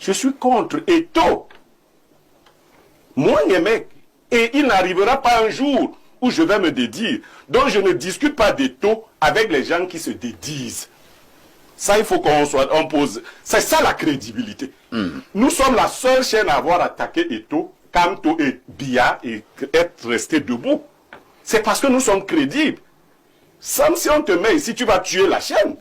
Je suis contre Eto'o. Moi, Niemek. Et il n'arrivera pas un jour où je vais me dédire. Donc, je ne discute pas d'Eto'o avec les gens qui se dédisent. Ça, il faut on pose. C'est ça la crédibilité. Nous sommes la seule chaîne à avoir attaqué Eto'o, Kamto et Biya et être resté debout. C'est parce que nous sommes crédibles. Sam, si on te met ici, tu vas tuer la chaîne.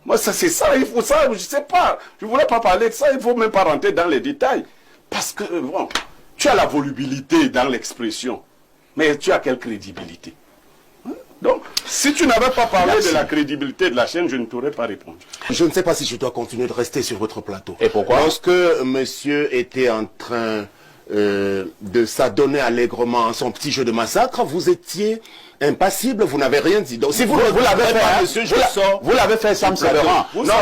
Moi, c'est ça, il faut ça, je sais pas. Je voulais pas parler de ça, il faut même pas rentrer dans les détails. Parce que, bon, tu as la volubilité dans l'expression. Mais tu as quelle crédibilité? Donc, si tu n'avais pas parlé de la crédibilité de la chaîne, je ne t'aurais pas répondu. Je ne sais pas si je dois continuer de rester sur votre plateau. Et pourquoi? Lorsque monsieur était en train de s'adonner allègrement à son petit jeu de massacre, vous étiez impassible, vous n'avez rien dit. Donc, si vous l'avez fait, monsieur, je sors. Vous l'avez fait, Sam Sévéran. Vous avez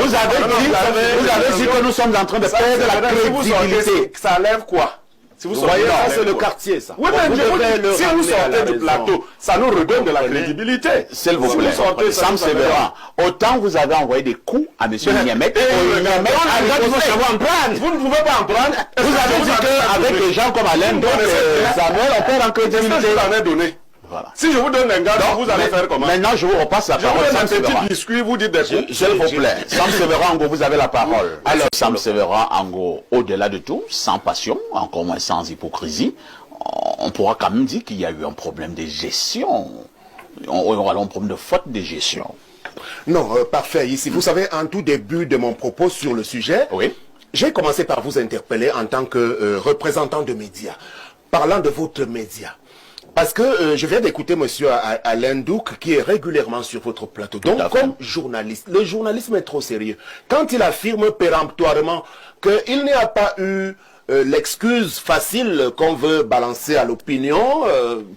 dit que nous sommes en train de perdre la crédibilité. Ça enlève quoi? Si vous voyez, ça c'est le quartier, ça. Oui, mais si vous sortez du plateau, ça nous redonne de la crédibilité. S'il vous plaît, Sam Sévéran, autant vous avez envoyé des coups à M. Niemek, vous ne pouvez pas en prendre. Vous avez dit qu'avec des gens comme Alain, donc Samuel, on perd en crédibilité. Je vous en ai donné. Voilà. Si je vous donne un gars, vous allez faire comment? Maintenant, je vous repasse la parole. Je vous donne un petit biscuit, vous dites des coups. S'il vous plaît. Sam Sévéran, en gros, vous avez la parole. Alors, Sam Sévéran, en gros, au-delà de tout, sans passion, encore moins sans hypocrisie, on pourra quand même dire qu'il y a eu un problème de gestion. On aura un problème de faute de gestion. Non, parfait. Ici, vous savez, en tout début de mon propos sur le sujet, oui, j'ai commencé par vous interpeller en tant que représentant de médias. Parlant de votre média. Parce que je viens d'écouter monsieur Alain Douc qui est régulièrement sur votre plateau. Donc comme journaliste, le journalisme est trop sérieux. Quand il affirme péremptoirement qu'il n'y a pas eu l'excuse facile qu'on veut balancer à l'opinion,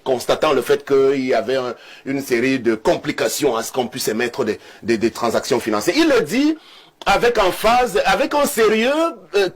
constatant le fait qu'il y avait une série de complications à ce qu'on puisse émettre des transactions financières. Il le dit avec emphase, avec un sérieux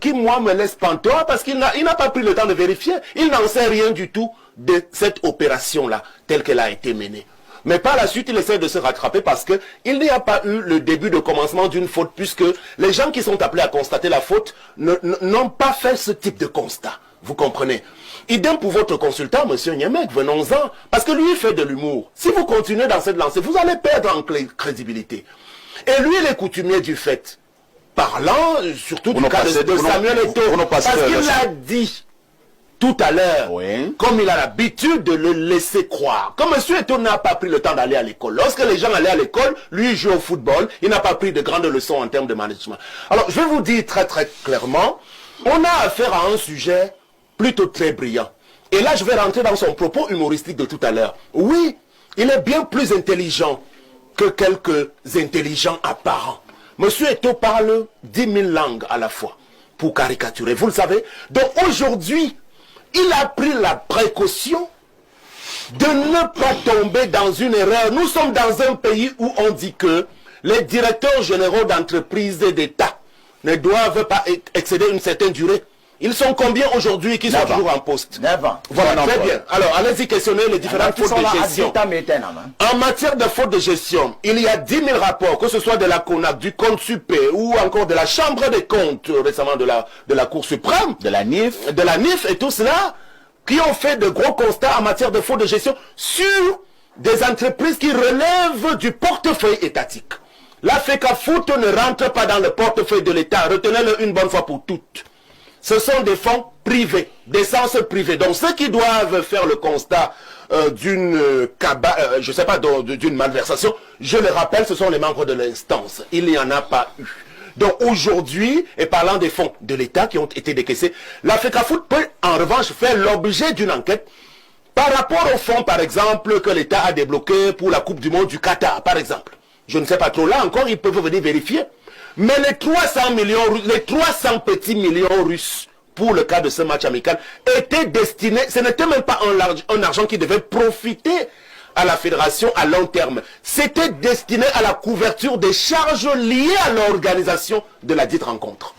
qui moi me laisse pantois parce qu'il n'a pas pris le temps de vérifier. Il n'en sait rien du tout de cette opération-là, telle qu'elle a été menée. Mais par la suite, il essaie de se rattraper parce qu'il n'y a pas eu le début de commencement d'une faute, puisque les gens qui sont appelés à constater la faute n'ont pas fait ce type de constat. Vous comprenez? Idem pour votre consultant, monsieur Niemek, venons-en. Parce que lui, il fait de l'humour. Si vous continuez dans cette lancée, vous allez perdre en crédibilité. Et lui, il est coutumier du fait. Parlant, surtout du cas de Samuel Eto'o, parce qu'il l'a dit tout à l'heure, oui, comme il a l'habitude de le laisser croire. Comme M. Eto'o n'a pas pris le temps d'aller à l'école. Lorsque les gens allaient à l'école, lui il joue au football, il n'a pas pris de grandes leçons en termes de management. Alors, je vais vous dire très très clairement, on a affaire à un sujet plutôt très brillant. Et là, je vais rentrer dans son propos humoristique de tout à l'heure. Oui, il est bien plus intelligent que quelques intelligents apparents. M. Eto'o parle 10 000 langues à la fois, pour caricaturer, vous le savez. Donc aujourd'hui, il a pris la précaution de ne pas tomber dans une erreur. Nous sommes dans un pays où on dit que les directeurs généraux d'entreprises et d'État ne doivent pas excéder une certaine durée. Ils sont combien aujourd'hui qui sont toujours en poste? 9 ans. Voilà, très bien. Alors, allez-y questionner les différentes fautes de gestion. En matière de fautes de gestion, il y a 10 000 rapports, que ce soit de la CONAC, du compte super ou encore de la Chambre des comptes, récemment de la Cour suprême, de la NIF et tout cela, qui ont fait de gros constats en matière de fautes de gestion sur des entreprises qui relèvent du portefeuille étatique. La FECAFOOT ne rentre pas dans le portefeuille de l'État. Retenez-le une bonne fois pour toutes. Ce sont des fonds privés, d'essence privée. Donc ceux qui doivent faire le constat d'une malversation, je le rappelle, ce sont les membres de l'instance. Il n'y en a pas eu. Donc aujourd'hui, et parlant des fonds de l'État qui ont été décaissés, la FECAFOOT peut en revanche faire l'objet d'une enquête par rapport aux fonds, par exemple, que l'État a débloqués pour la Coupe du Monde du Qatar, par exemple. Je ne sais pas trop, là encore, ils peuvent venir vérifier. Mais les 300 millions, les 300 petits millions russes pour le cas de ce match amical étaient destinés, ce n'était même pas un argent qui devait profiter à la fédération à long terme. C'était destiné à la couverture des charges liées à l'organisation de la dite rencontre.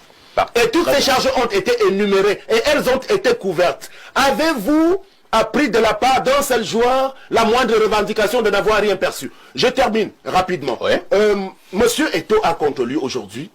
Et toutes ces charges ont été énumérées et elles ont été couvertes. Avez-vous appris de la part d'un seul joueur la moindre revendication de n'avoir rien perçu? Je termine rapidement. Ouais. Monsieur Eto'o a contre lui aujourd'hui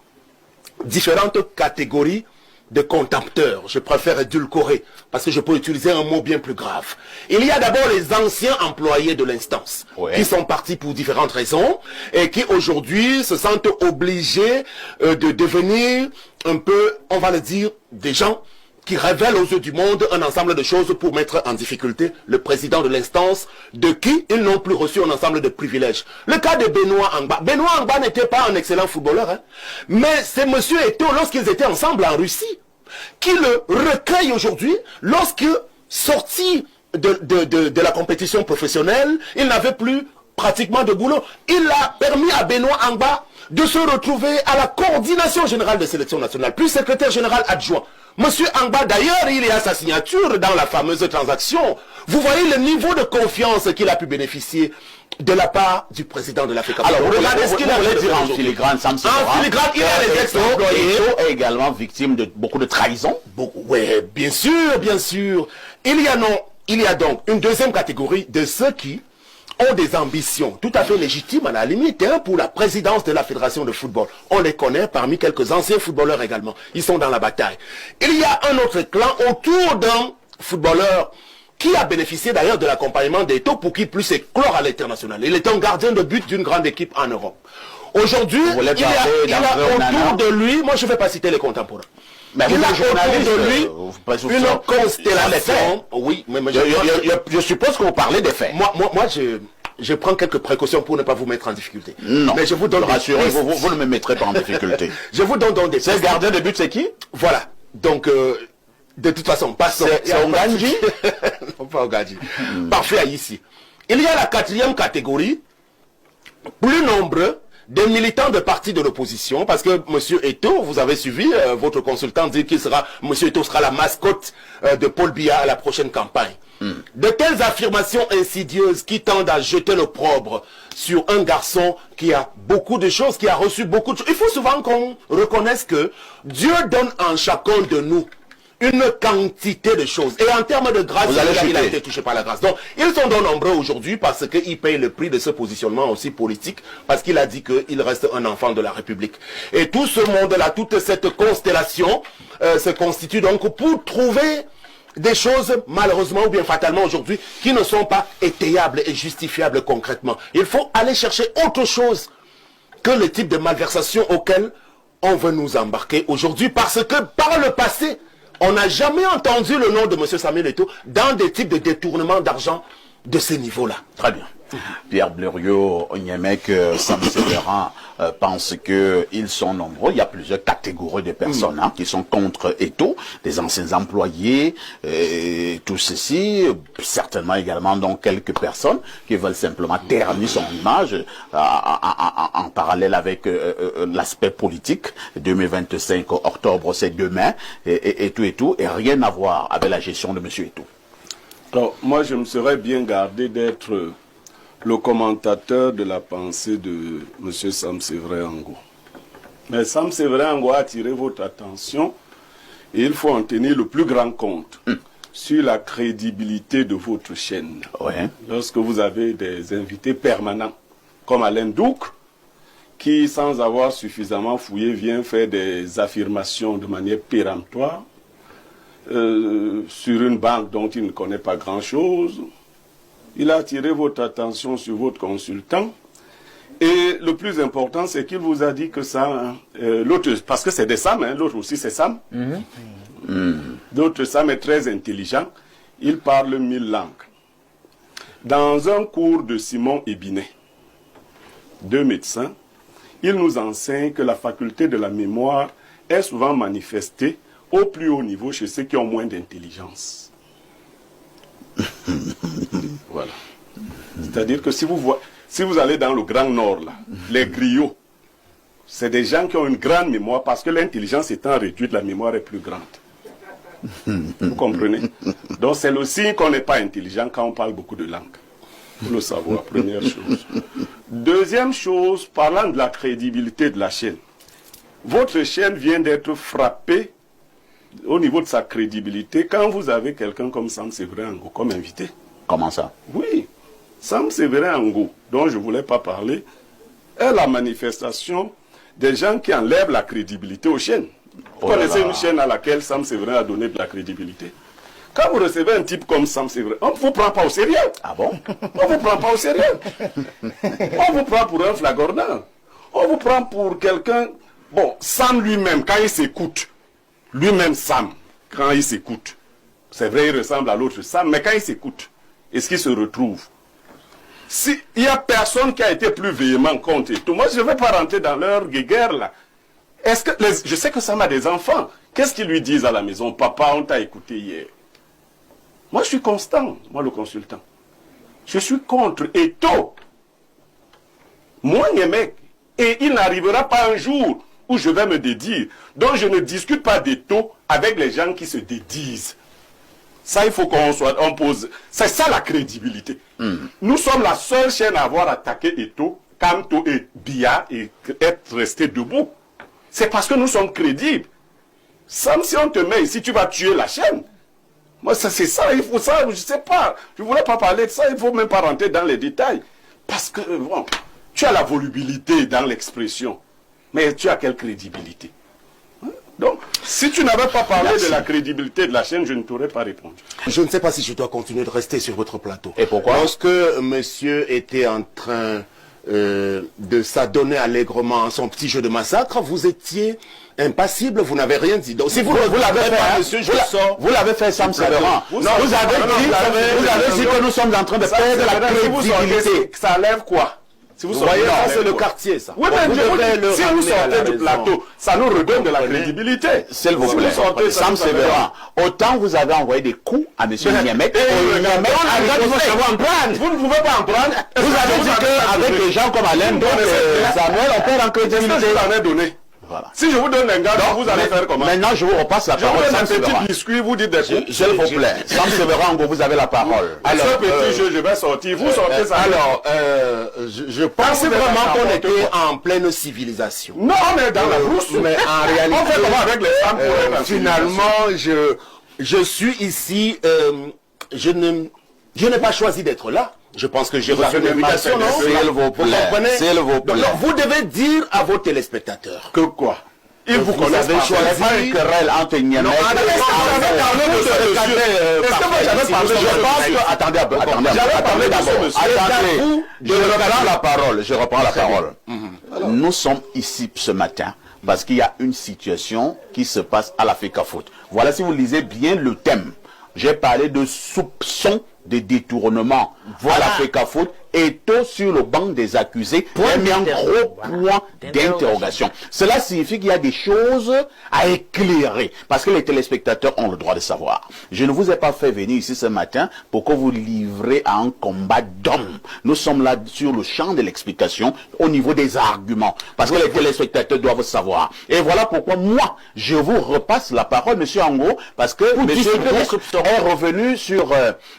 différentes catégories de contempteurs. Je préfère édulcorer parce que je peux utiliser un mot bien plus grave. Il y a d'abord les anciens employés de l'instance qui sont partis pour différentes raisons et qui aujourd'hui se sentent obligés de devenir un peu, on va le dire, des gens qui révèlent aux yeux du monde un ensemble de choses pour mettre en difficulté le président de l'instance, de qui ils n'ont plus reçu un ensemble de privilèges. Le cas de Benoît Angba. Benoît Angba n'était pas un excellent footballeur, hein, mais c'est M. Eto'o, lorsqu'ils étaient ensemble en Russie, qui le recueille aujourd'hui, lorsque, sorti de la compétition professionnelle, il n'avait plus pratiquement de boulot. Il a permis à Benoît Angba de se retrouver à la coordination générale de sélection nationale, puis secrétaire général adjoint. Monsieur Angba, d'ailleurs, il y a sa signature dans la fameuse transaction. Vous voyez le niveau de confiance qu'il a pu bénéficier de la part du président de l'Afrique. Alors, regardez ce qu'il voulait dire en filigrane, Sam Severa. En filigrane, il y a les ex-employés. Eto'o est également victime de beaucoup de trahison. Oui, bien sûr, bien sûr. Il y a donc une deuxième catégorie de ceux qui ont des ambitions tout à fait légitimes à la limite pour la présidence de la Fédération de football. On les connaît parmi quelques anciens footballeurs également. Ils sont dans la bataille. Il y a un autre clan autour d'un footballeur qui a bénéficié d'ailleurs de l'accompagnement d'Eto'o pour qu'il puisse éclore à l'international. Il est un gardien de but d'une grande équipe en Europe. Aujourd'hui, il y a autour de lui, moi je ne vais pas citer les contemporains, mais il a autour de lui une constellation. Oui, mais je suppose que vous parlez des faits. Moi je prends quelques précautions pour ne pas vous mettre en difficulté. Non, mais je vous donne rassurez, vous ne me mettrez pas en difficulté. Je vous donne donc des pistes. Ce gardien de but, c'est qui? Voilà, donc de toute façon, passons. C'est Ongadji? Non, pas Ongadji. Parfait, ici. Il y a la quatrième catégorie, plus nombreux, des militants de partis de l'opposition, parce que M. Eto'o, vous avez suivi, votre consultant dit qu'il sera, M. Eto'o sera la mascotte de Paul Biya à la prochaine campagne. De telles affirmations insidieuses qui tendent à jeter l'opprobre sur un garçon qui a beaucoup de choses, qui a reçu beaucoup de choses. Il faut souvent qu'on reconnaisse que Dieu donne en chacun de nous une quantité de choses. Et en termes de grâce, il a été touché par la grâce. Donc, ils sont donc nombreux aujourd'hui parce qu'ils payent le prix de ce positionnement aussi politique, parce qu'il a dit qu'il reste un enfant de la République. Et tout ce monde-là, toute cette constellation se constitue donc pour trouver des choses, malheureusement ou bien fatalement aujourd'hui, qui ne sont pas étayables et justifiables concrètement. Il faut aller chercher autre chose que le type de malversation auquel on veut nous embarquer aujourd'hui, parce que par le passé, on n'a jamais entendu le nom de M. Samuel Eto'o dans des types de détournement d'argent de ce niveau-là. Très bien. Pierre Blériot, Onyemek, Sam Severa pensent qu'ils sont nombreux. Il y a plusieurs catégories de personnes qui sont contre Eto'o, des anciens employés, tout ceci. Certainement également donc quelques personnes qui veulent simplement ternir son image en parallèle avec l'aspect politique. 2025 octobre, c'est demain, et tout, et rien à voir avec la gestion de M. Eto'o. Alors, moi, je me serais bien gardé d'être le commentateur de la pensée de M. Sam Severa Ango. Mais Sam Severa Ango a attiré votre attention et il faut en tenir le plus grand compte sur la crédibilité de votre chaîne. Ouais. Lorsque vous avez des invités permanents, comme Alain Douk, qui, sans avoir suffisamment fouillé, vient faire des affirmations de manière péremptoire sur une banque dont il ne connaît pas grand-chose. Il a attiré votre attention sur votre consultant. Et le plus important, c'est qu'il vous a dit que ça... l'autre, parce que c'est des Sam, hein, l'autre aussi c'est Sam. L'autre Sam est très intelligent. Il parle 1000 langues. Dans un cours de Simon Ebinet, 2 médecins, il nous enseigne que la faculté de la mémoire est souvent manifestée au plus haut niveau chez ceux qui ont moins d'intelligence. Voilà. C'est-à-dire que si vous allez dans le Grand Nord, là, les griots, c'est des gens qui ont une grande mémoire parce que l'intelligence étant réduite, la mémoire est plus grande. Vous comprenez? Donc c'est le signe qu'on n'est pas intelligent quand on parle beaucoup de langues. Faut le savoir, première chose. Deuxième chose, parlant de la crédibilité de la chaîne. Votre chaîne vient d'être frappée au niveau de sa crédibilité quand vous avez quelqu'un comme Sam Severa Ango comme invité. Comment ça? Oui. Sam Severa Ango, dont je ne voulais pas parler, est la manifestation des gens qui enlèvent la crédibilité aux chaînes. Vous connaissez une chaîne à laquelle Sam Séverin a donné de la crédibilité? Quand vous recevez un type comme Sam Séverin, on ne vous prend pas au sérieux. Ah bon? On ne vous prend pas au sérieux. On vous prend pour un flagornant. On vous prend pour quelqu'un... Bon, Sam lui-même, quand il s'écoute, lui-même Sam, quand il s'écoute, c'est vrai, il ressemble à l'autre Sam, mais quand il s'écoute, est-ce qu'il se retrouve? S'il n'y a personne qui a été plus véhément contre tout, moi je ne vais pas rentrer dans leur guéguerre là. Est-ce que je sais que Sam a des enfants. Qu'est-ce qu'ils lui disent à la maison? Papa, on t'a écouté hier. Moi je suis constant, moi le consultant. Je suis contre Eto'o. Moi, les mecs, et il n'arrivera pas un jour où je vais me dédire. Donc je ne discute pas d'Eto'o avec les gens qui se dédisent. Ça, il faut on pose. C'est ça la crédibilité. Nous sommes la seule chaîne à avoir attaqué Eto'o, Kamto et Biya et être resté debout. C'est parce que nous sommes crédibles. Sam, si on te met ici, tu vas tuer la chaîne. Moi, c'est ça, il faut ça, je ne sais pas. Je ne voulais pas parler de ça, il ne faut même pas rentrer dans les détails. Parce que, bon, tu as la volubilité dans l'expression, mais tu as quelle crédibilité? Donc, si tu n'avais pas parlé de la crédibilité de la chaîne, je ne t'aurais pas répondu. Je ne sais pas si je dois continuer de rester sur votre plateau. Et pourquoi? Lorsque monsieur était en train de s'adonner allègrement à son petit jeu de massacre, vous étiez impassible, vous n'avez rien dit. Donc, si vous l'avez fait, pas, hein, monsieur, je sors. Vous l'avez fait, Sam Séverin. Vous avez dit que nous sommes en train de perdre la crédibilité. Ça enlève quoi? Si vous voyez, ça c'est le quartier, ça. Oui, mais si vous sortez du plateau, ça nous redonne de la crédibilité. S'il vous plaît, Sam Séverin, autant vous avez envoyé des coups à M. Niamek, vous ne pouvez pas en prendre. Vous avez dit qu'avec des gens comme Alain, donc Samuel, on perd en crédibilité. Je vous en ai donné. Voilà. Si je vous donne un gars, vous allez faire comment? Maintenant, je vous repasse la parole. Je vous donne un petit biscuit, vous dites des coups. S'il vous plaît. Sam Séverin, vous avez la parole. Alors, ce petit jeu, je vais sortir. Vous sortez ça. Alors, je pense vraiment qu'on était en pleine civilisation. Non, on est dans la brousse. Mais en réalité, on fait comment avec les femmes pour finalement, je suis ici, je n'ai pas choisi d'être là. Je pense que j'ai reçu une invitation, non? S'il vous plaît. S'il vous plaît. Donc, vous devez dire à vos téléspectateurs que quoi? Ils vous vous avez choisi pas une querelle entre Niamek Attendez un peu. Attendez d'abord. Attendez. Je reprends la parole. Nous sommes ici ce matin parce qu'il y a une situation qui se passe à la FECAFOOT. Voilà, si vous lisez bien le thème. J'ai parlé de soupçons de détournement. Voilà, FECAFOOT. Eto'o sur le banc des accusés a mis un gros point d'interrogation. Cela signifie qu'il y a des choses à éclairer, parce que les téléspectateurs ont le droit de savoir. Je ne vous ai pas fait venir ici ce matin pour que vous livrez à un combat d'hommes. Nous sommes là sur le champ de l'explication au niveau des arguments, parce que les téléspectateurs doivent savoir. Et voilà pourquoi moi, je vous repasse la parole, monsieur Ango, parce que monsieur est revenu sur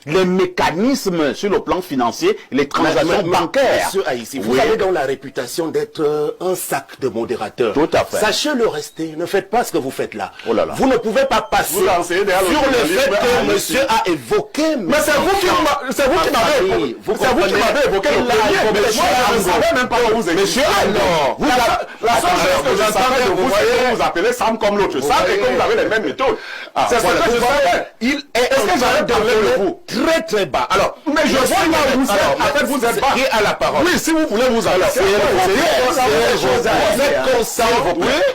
les mécanismes sur le plan financier, les transactions bancaires. Monsieur Haïssi, vous avez donc la réputation d'être un sac de modérateur. Tout à fait. Sachez-le rester. Ne faites pas ce que vous faites là. Oh là là. Vous ne pouvez pas passer sur le fait que monsieur a évoqué... Mais c'est vous qui m'avez évoqué. Vous m'avez évoqué le premier. Moi, je ne savais même pas où vous étiez. Monsieur, alors, la seule chose que j'entendais de vous, c'est que vous appelez Sam comme l'autre Sam et que vous avez les mêmes méthodes. C'est ce que je savais. Est-ce que j'avais parlé de vous? Très très bas. Alors, mais je vois là où vous êtes. En fait, vous êtes pas à la parole. Oui, si vous voulez vous adresser. Vous êtes constant.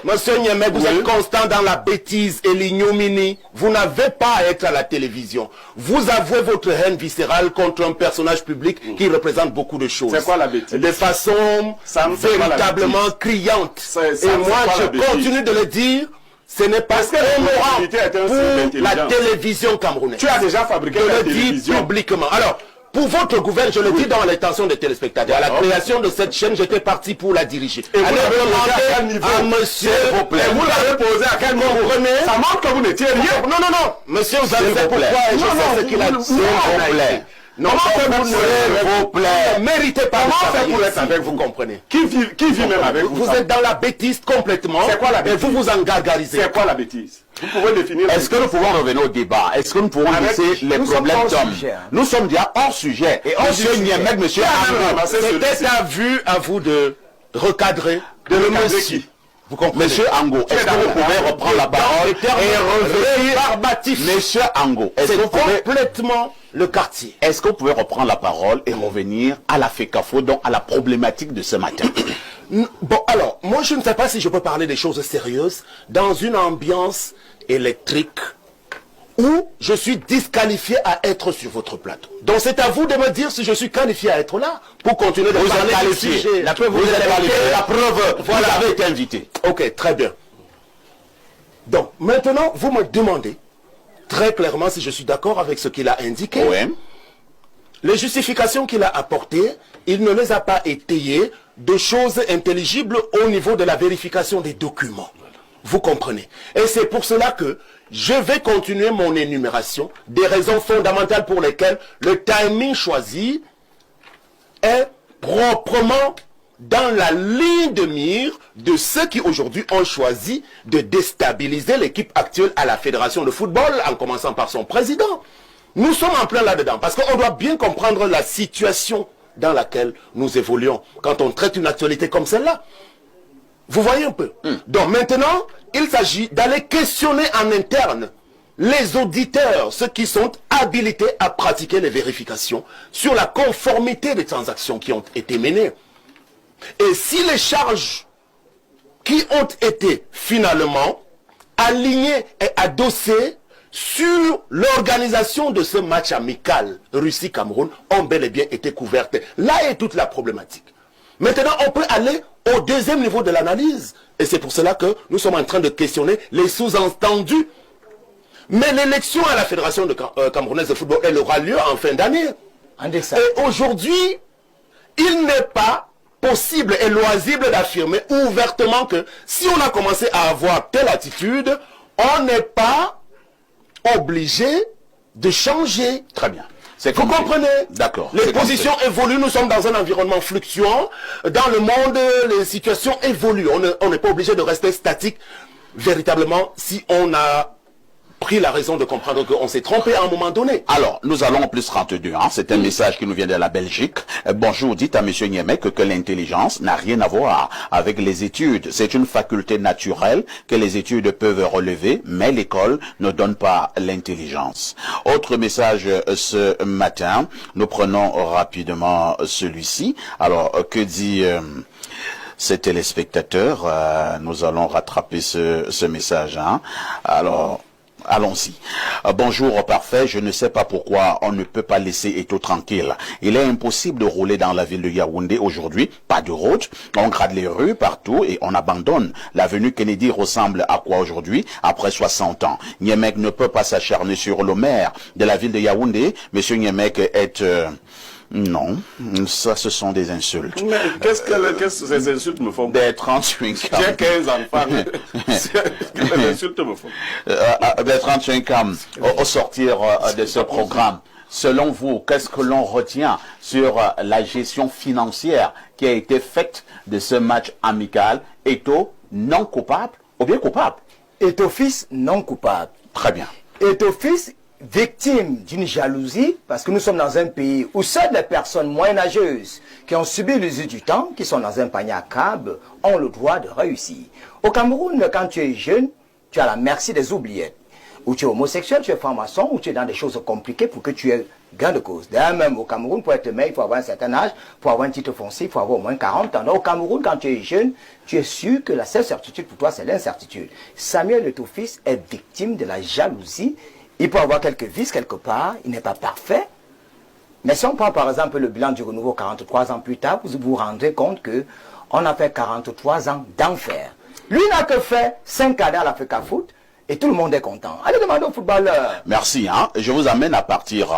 Monsieur Niamek, vous êtes constant dans la bêtise et l'ignominie. Vous n'avez pas à être à la télévision. Vous avouez votre haine viscérale contre un personnage public qui représente beaucoup de choses. C'est quoi la bêtise? De façon véritablement criante. Et moi, je continue de le dire. Ce n'est pas honorable pour la télévision camerounaise. Tu as déjà fabriqué la télévision publiquement. Alors, pour votre gouvernement, je le dis dans l'intention des téléspectateurs, à la création de cette chaîne, j'étais parti pour la diriger. Et vous l'avez posé à quel niveau? Monsieur, et vous l'avez posé à quel niveau? Ça montre que vous n'étiez rien. Non, non, non. Monsieur, vous avez fait pourquoi et je sais ce qu'il a dit. S'il vous plaît. Non, s'il vous plaît. Ne méritez pas. Comment faire pour être avec vous, comprenez? Qui vit même avec vous? Vous êtes dans la bêtise complètement. C'est quoi la bêtise? Et vous vous en gargarisez. C'est quoi la bêtise? Vous pouvez définir. Est-ce que nous pouvons revenir au débat? Est-ce que nous pouvons laisser les problèmes d'hommes? Nous sommes déjà hors sujet. Et monsieur Niamek, monsieur Arnaud, c'était à vous de recadrer, de le monsieur. Vous comprenez? Monsieur Ango, est-ce que vous pouvez reprendre la parole et revenir? Monsieur Ango, est-ce que vous pouvez complètement le quartier? Est-ce que vous pouvez reprendre la parole et revenir à la FECAFO, donc à la problématique de ce matin? Bon, alors, moi je ne sais pas si je peux parler des choses sérieuses dans une ambiance électrique où je suis disqualifié à être sur votre plateau. Donc c'est à vous de me dire si je suis qualifié à être là pour continuer de vous parler êtes du qualifié. sujet. Vous êtes qualifié. La preuve, voilà. Vous avez été invité. Ok, très bien. Donc, maintenant, vous me demandez très clairement si je suis d'accord avec ce qu'il a indiqué. Oui. Les justifications qu'il a apportées, il ne les a pas étayées de choses intelligibles au niveau de la vérification des documents. Vous comprenez? Et c'est pour cela que je vais continuer mon énumération des raisons fondamentales pour lesquelles le timing choisi est proprement dans la ligne de mire de ceux qui aujourd'hui ont choisi de déstabiliser l'équipe actuelle à la Fédération de football, en commençant par son président. Nous sommes en plein là-dedans, parce qu'on doit bien comprendre la situation dans laquelle nous évoluons quand on traite une actualité comme celle-là. Vous voyez un peu. Donc maintenant, il s'agit d'aller questionner en interne les auditeurs, ceux qui sont habilités à pratiquer les vérifications sur la conformité des transactions qui ont été menées. Et si les charges qui ont été finalement alignées et adossées sur l'organisation de ce match amical Russie-Cameroun ont bel et bien été couvertes. Là est toute la problématique. Maintenant, on peut aller au deuxième niveau de l'analyse. Et c'est pour cela que nous sommes en train de questionner les sous-entendus. Mais l'élection à la Fédération camerounaise de football, elle aura lieu en fin d'année. Et aujourd'hui, il n'est pas possible et loisible d'affirmer ouvertement que si on a commencé à avoir telle attitude, on n'est pas obligé de changer. Très bien. Vous comprenez? D'accord. Les positions évoluent, nous sommes dans un environnement fluctuant. Dans le monde, les situations évoluent. On n'est pas obligé de rester statique véritablement si on a pris la raison de comprendre qu'on s'est trompé à un moment donné. Alors, nous allons en plus 32. Hein. C'est un message qui nous vient de la Belgique. Bonjour, dites à M. Niemek que l'intelligence n'a rien à voir avec les études. C'est une faculté naturelle que les études peuvent relever, mais l'école ne donne pas l'intelligence. Autre message ce matin, nous prenons rapidement celui-ci. Alors, que dit ces téléspectateurs? Nous allons rattraper ce message. Hein. Alors... allons-y. Bonjour, parfait. Je ne sais pas pourquoi on ne peut pas laisser Eto'o tranquille. Il est impossible de rouler dans la ville de Yaoundé aujourd'hui. Pas de route. On grade les rues partout et on abandonne. L'avenue Kennedy ressemble à quoi aujourd'hui? Après 60 ans. Niemek ne peut pas s'acharner sur le maire de la ville de Yaoundé. Monsieur Niemek est... non, ça ce sont des insultes. Mais qu'est-ce que ces insultes me font? Des 38 ans. J'ai 15 enfants. Les insultes me font. Des 35 ans au sortir de ce programme. Selon vous, qu'est-ce que l'on retient sur la gestion financière qui a été faite de ce match amical? Eto'o non coupable ou bien coupable? Eto'o fils non coupable. Très bien. Eto'o fils victime d'une jalousie, parce que nous sommes dans un pays où seules les personnes moyenâgeuses qui ont subi l'usure du temps, qui sont dans un panier à crabe, ont le droit de réussir. Au Cameroun, quand tu es jeune, tu as la merci des oubliettes. Ou tu es homosexuel, tu es franc-maçon, ou tu es dans des choses compliquées pour que tu aies gain de cause. D'ailleurs, même au Cameroun, pour être maire, il faut avoir un certain âge, pour avoir un titre foncier, il faut avoir au moins 40 ans. Donc, au Cameroun, quand tu es jeune, tu es sûr que la seule certitude pour toi, c'est l'incertitude. Samuel Eto'o fils est victime de la jalousie. Il peut avoir quelques vices quelque part, il n'est pas parfait. Mais si on prend par exemple le bilan du renouveau 43 ans plus tard, vous vous rendrez compte qu'on a fait 43 ans d'enfer. Lui n'a que fait 5 années à l'Africa Foot et tout le monde est content. Allez demander aux footballeurs. Merci. Hein. Je vous amène à partir...